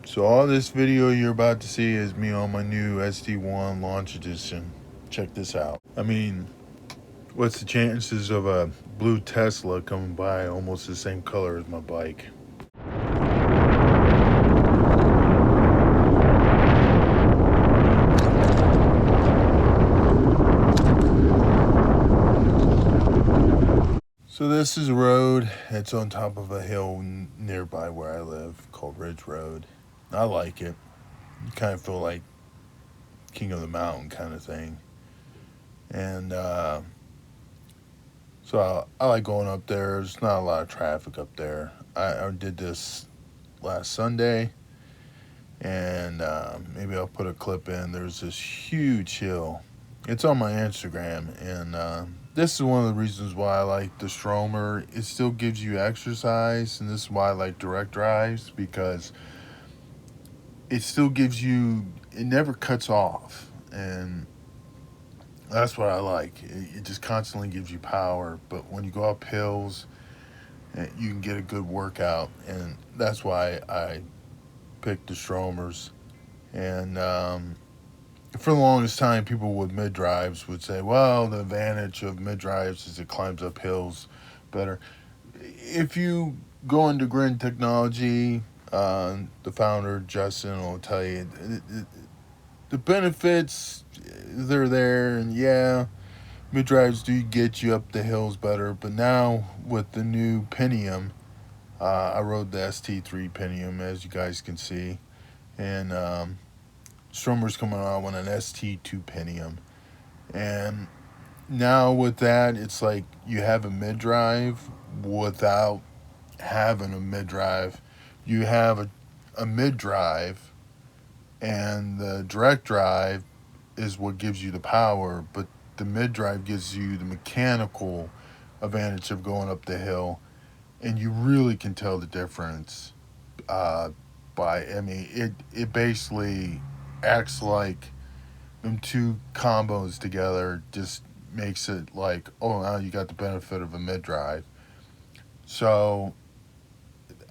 So all this video you're about to see is me on my new ST1 launch edition. Check this out. I mean, what's the chances of a blue Tesla coming by almost the same color as my bike? So this is a road. It's on top of a hill nearby where I live called Ridge Road. I like it. You kind of feel like king of the mountain kind of thing. And so I like going up there. There's not a lot of traffic up there. I did this last Sunday, and maybe I'll put a clip in. There's this huge hill. It's on my Instagram, and this is one of the reasons why I like the Stromer. It still gives you exercise, and this is why I like direct drives, because it still gives you, it never cuts off, and that's what I like. It just constantly gives you power, but when you go up hills, you can get a good workout, and that's why I picked the Stromers. And for the longest time, people with mid drives would say, well, the advantage of mid drives is it climbs up hills better. If you go into Grin Technology, the founder, Justin, will tell you the benefits, they're there, and yeah, mid drives do get you up the hills better. But now with the new Pentium, I rode the ST3 Pentium, as you guys can see, and Stromer's coming out with an ST2 Pentium. And now with that, it's like you have a mid drive without having a mid drive. You have a mid drive, and the direct drive is what gives you the power, but the mid drive gives you the mechanical advantage of going up the hill, and you really can tell the difference uh, I mean, it basically acts like them two combos together just makes it like, oh, now you got the benefit of a mid drive. So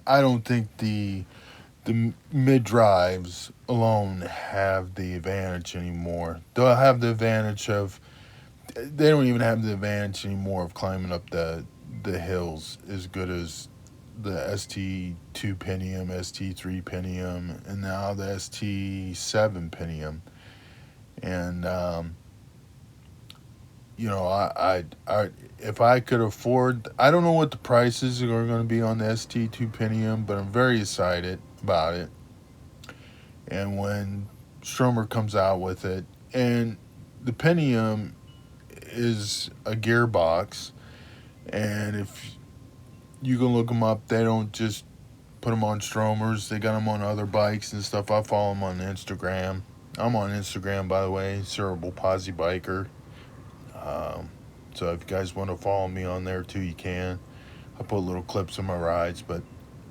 I don't think the mid drives alone have the advantage anymore. They'll have the advantage of, they don't even have the advantage anymore of climbing up the hills as good as the ST2 Pentium, ST3 Pentium, and now the ST7 Pentium. And I if I could afford, I don't know what the prices are going to be on the ST2 Pentium, but I'm very excited about it. And when Stromer comes out with it, and the Pentium is a gearbox, and if you can look them up, they don't just put them on Stromers. They got them on other bikes and stuff. I follow them on Instagram. I'm on Instagram, by the way, Cerebral Posse Biker. Um, so if you guys want to follow me on there too, you can. I put little clips of my rides, but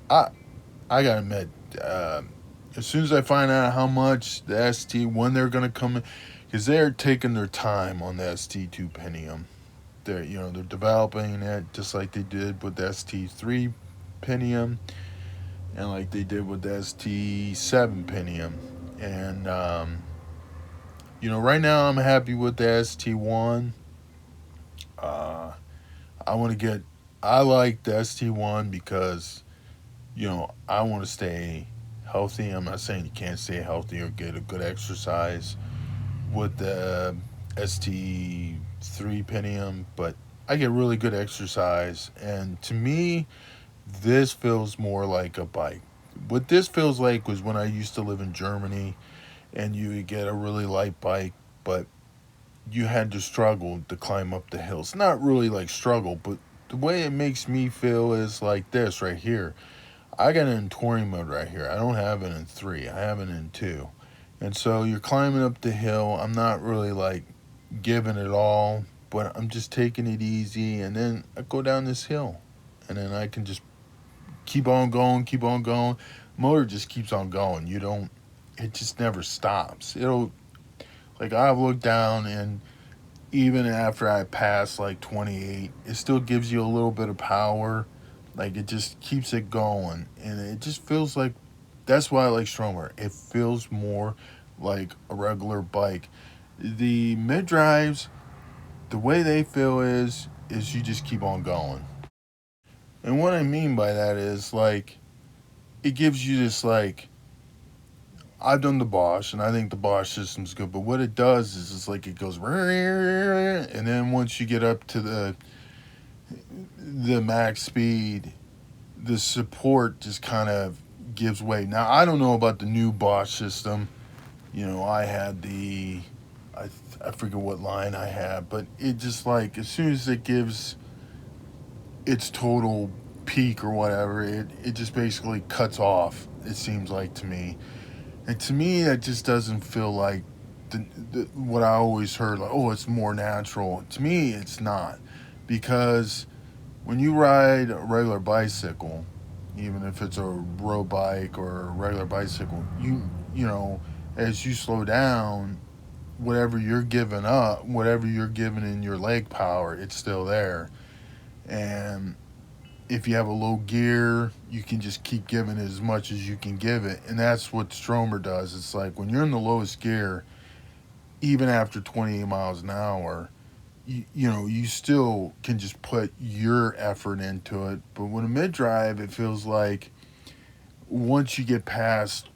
I I gotta admit, as soon as I find out how much the ST, when they're gonna come in, because they're taking their time on the ST2 Pentium. They're developing it just like they did with the ST3 Pentium, and like they did with the ST7 Pentium. And right now I'm happy with the ST1. Uh, I want to get. I like the ST1 because I want to stay healthy. I'm not saying you can't stay healthy or get a good exercise with the ST3 Pentium, but I get really good exercise. And to me, this feels more like a bike. What this feels like was when I used to live in Germany, and you would get a really light bike, but you had to struggle to climb up the hills. Not really like struggle, but the way it makes me feel is like this right here. I got it in touring mode right here. I don't have it in 3. I have it in 2. And so you're climbing up the hill. I'm not really like giving it all, but I'm just taking it easy. And then I go down this hill. And then I can just keep on going, keep on going. Motor just keeps on going. It just never stops. Like I've looked down, and even after I pass like 28, it still gives you a little bit of power. Like it just keeps it going, and it just feels like That's why I like Stromer. It feels more like a regular bike. The mid drives, the way they feel is you just keep on going. And what I mean by that is like it gives you this like I've done the Bosch and I think the Bosch system's good, but what it does is it's like it goes and then once you get up to the max speed, the support just kind of gives way. Now I don't know about the new Bosch system. You know, I had I I forget what line I had, but it just like as soon as it gives its total peak or whatever, it just basically cuts off. It seems like to me, and to me that just doesn't feel like what I always heard. Like, oh, it's more natural. To me, it's not, because when you ride a regular bicycle, even if it's a road bike or a regular bicycle, you know, as you slow down, whatever you're giving up, whatever you're giving in your leg power, it's still there. And if you have a low gear, you can just keep giving it as much as you can give it. And that's what Stromer does. It's like when you're in the lowest gear, even after 28 miles an hour, you know, you still can just put your effort into it. But with a mid drive, it feels like once you get past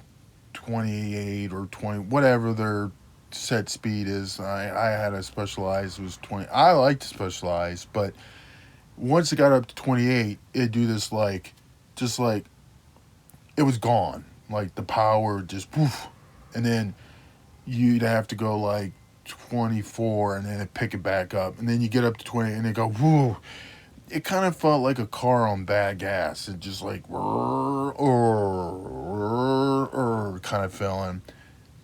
28 or 20, whatever their set speed is, I had a specialized, it was 20. I like to specialize, but once it got up to 28, it'd do this like, just like it was gone. Like the power just poof. And then you'd have to go like 24 and then it pick it back up. And then you get up to 20 and it go, whoo. It kind of felt like a car on bad gas. It just like, kind of feeling.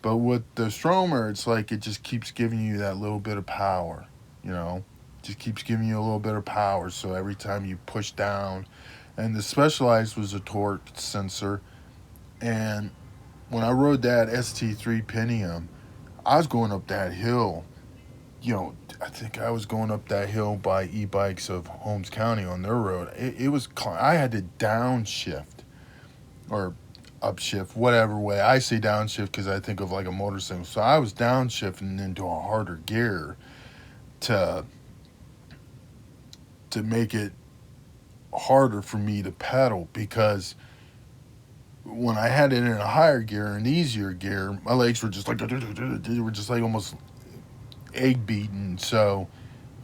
But with the Stromer, it's like it just keeps giving you that little bit of power, you know? Just keeps giving you a little bit of power. So every time you push down, and the Specialized was a torque sensor. And when I rode that ST3 Pentium, I was going up that hill. You know, I think I was going up that hill by e-bikes of Holmes County on their road. It was, I had to downshift or upshift, whatever way. I say downshift because I think of like a motorcycle. So I was downshifting into a harder gear to make it harder for me to pedal, because when I had it in a higher gear, an easier gear, my legs were just like, they were just like almost egg beaten. So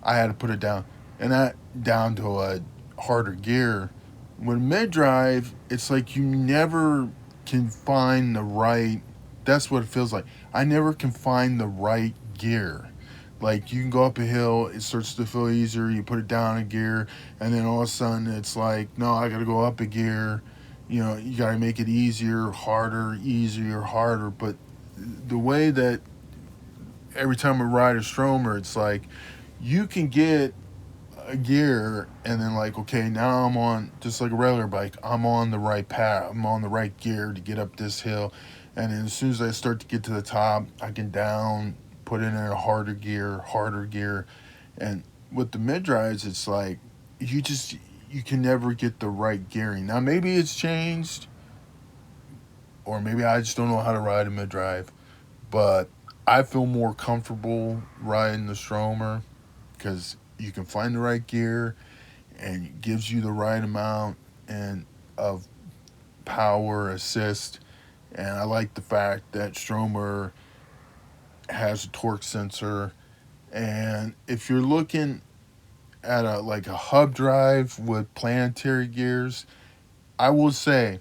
I had to put it down, and that down to a harder gear. With mid drive, it's like you never can find the right, that's what it feels like. I never can find the right gear. Like you can go up a hill, it starts to feel easier, you put it down a gear, and then all of a sudden it's like, no, I gotta go up a gear. You know, you gotta make it easier, harder, easier, harder. But the way that every time I ride a Stromer, it's like you can get a gear and then like, okay, now I'm on, just like a regular bike, I'm on the right path, I'm on the right gear to get up this hill. And then as soon as I start to get to the top, I can down, put it in a harder gear. And with the mid drives, it's like you can never get the right gearing. Now maybe it's changed, or maybe I just don't know how to ride a mid drive, but I feel more comfortable riding the Stromer because you can find the right gear and it gives you the right amount and of power assist. And I like the fact that Stromer has a torque sensor. And if you're looking at a hub drive with planetary gears, I will say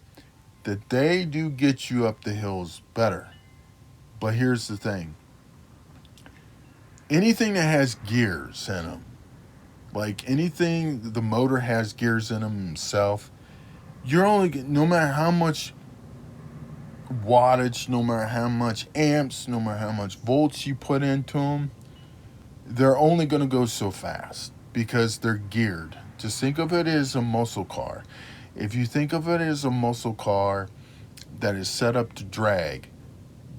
that they do get you up the hills better. But here's the thing. Anything that has gears in them, like anything the motor has gears in them himself, you're only, no matter how much wattage, no matter how much amps, no matter how much volts you put into them, they're only going to go so fast because they're geared. Just think of it as a muscle car. If you think of it as a muscle car that is set up to drag,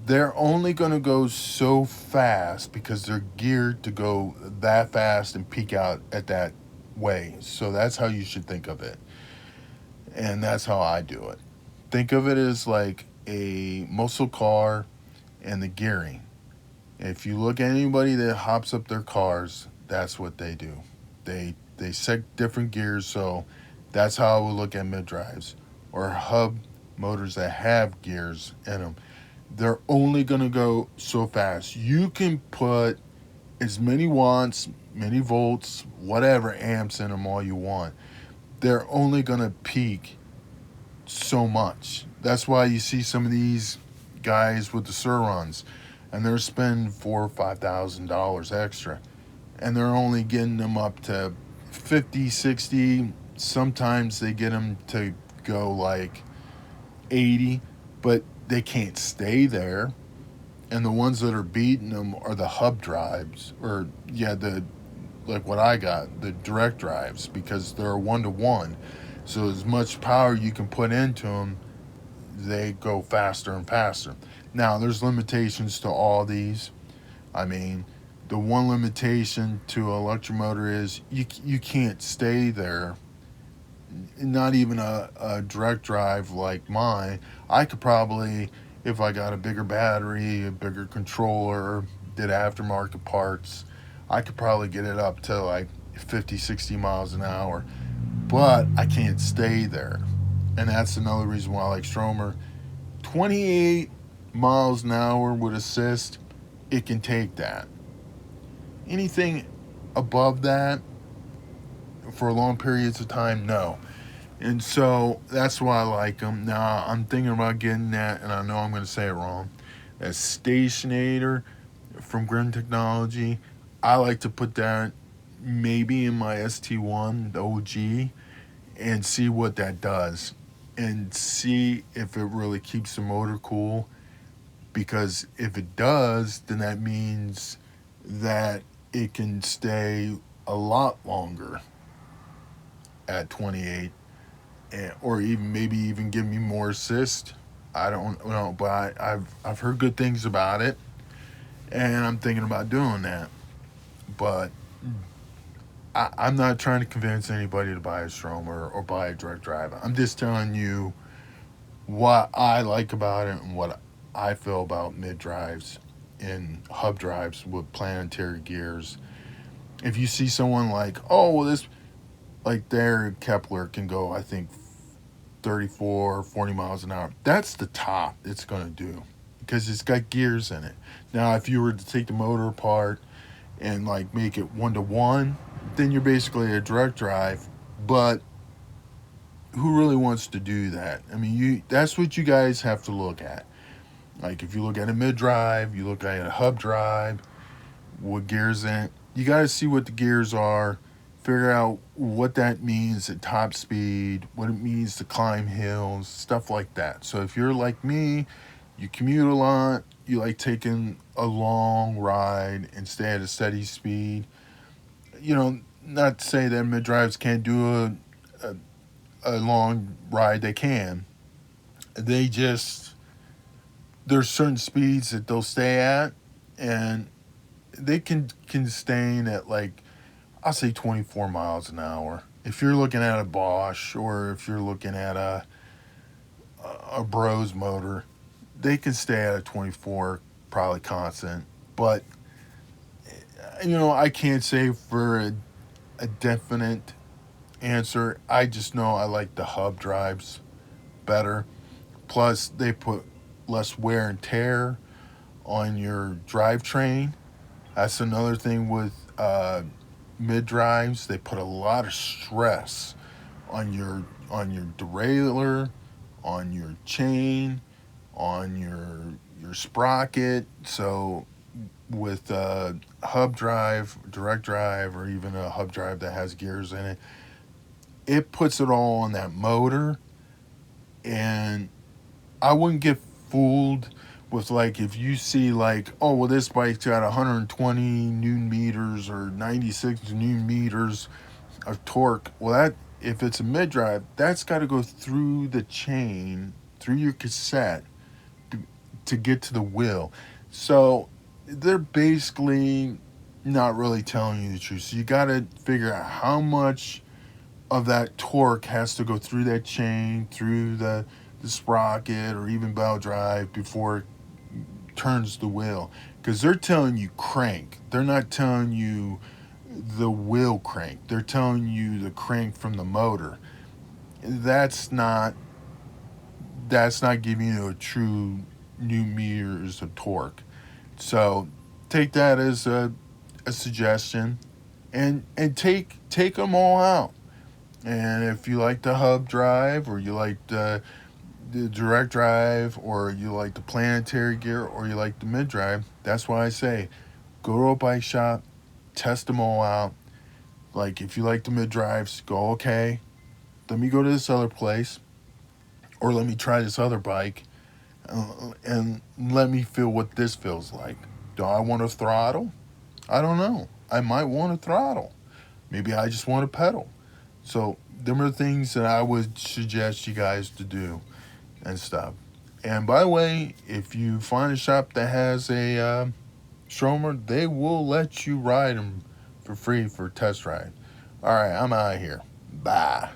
they're only going to go so fast because they're geared to go that fast and peak out at that way. So that's how you should think of it. And that's how I do it. Think of it as like a muscle car and the gearing. If you look at anybody that hops up their cars, that's what they do. They set different gears, so that's how I would look at mid drives or hub motors that have gears in them. They're only gonna go so fast. You can put as many watts, many volts, whatever amps in them all you want. They're only gonna peak so much. That's why you see some of these guys with the Surons, and they're spending $4,000 or $5,000 extra, and they're only getting them up to 50, 60. Sometimes they get them to go like 80, but they can't stay there. And the ones that are beating them are the hub drives, or yeah, the like what I got, the direct drives, because they're 1-to-1. So as much power you can put into them, they go faster and faster. Now there's limitations to all these. I mean, the one limitation to an electric motor is you can't stay there. Not even a direct drive like mine. I could probably, if I got a bigger battery, a bigger controller, did aftermarket parts, I could probably get it up to like 50, 60 miles an hour. But I can't stay there. And that's another reason why I like Stromer. 28 miles an hour with assist, it can take that. Anything above that for long periods of time, no. And so that's why I like them. Now I'm thinking about getting that, and I know I'm going to say it wrong. That Stationator from Grim Technology. I like to put that maybe in my ST1, the OG, and see what that does, and see if it really keeps the motor cool. Because if it does, then that means that it can stay a lot longer at 28, or even maybe even give me more assist. I don't know, but I've heard good things about it, and I'm thinking about doing that. But I'm not trying to convince anybody to buy a Stromer or buy a direct drive. I'm just telling you what I like about it and what I feel about mid drives and hub drives with planetary gears. If you see someone like, oh, well, this, like their Kepler can go, I think, 34, 40 miles an hour. That's the top it's going to do because it's got gears in it. Now, if you were to take the motor apart and like make it 1-to-1, then you're basically a direct drive. But who really wants to do that? I mean, that's what you guys have to look at. Like if you look at a mid drive, you look at a hub drive, what gears in it. You got to see what the gears are, figure out what that means at top speed, what it means to climb hills, stuff like that. So if you're like me, you commute a lot, you like taking a long ride and stay at a steady speed. You know, not to say that mid drives can't do a long ride, they can. They just, there's certain speeds that they'll stay at, and they can stay at like, I'll say 24 miles an hour. If you're looking at a Bosch or if you're looking at a Bros motor, they can stay at a 24 probably constant. But you know, I can't say for a definite answer. I just know I like the hub drives better. Plus, they put less wear and tear on your drivetrain. That's another thing with mid drives. They put a lot of stress on your derailleur, on your chain, on your sprocket. So with a hub drive, direct drive, or even a hub drive that has gears in it, it puts it all on that motor. And I wouldn't get fooled with like if you see like, oh well, this bike's got 120 newton meters or 96 newton meters of torque. Well, that, if it's a mid drive, that's got to go through the chain, through your cassette to get to the wheel. So they're basically not really telling you the truth. So you got to figure out how much of that torque has to go through that chain, through the the sprocket or even belt drive before it turns the wheel, because they're telling you crank. They're not telling you the wheel crank. They're telling you the crank from the motor. That's not giving you a true new meters of torque. So take that as a suggestion, and take them all out. And if you like the hub drive, or you like the direct drive, or you like the planetary gear, or you like the mid drive, that's why I say go to a bike shop, test them all out. Like if you like the mid drives, go, okay, let me go to this other place, or let me try this other bike, and let me feel what this feels like. Do I want a throttle? I don't know. I might want a throttle. Maybe I just want a pedal. So them are things that I would suggest you guys to do and stuff. And by the way, if you find a shop that has a Stromer, they will let you ride them for free for a test ride. All right, I'm out of here. Bye.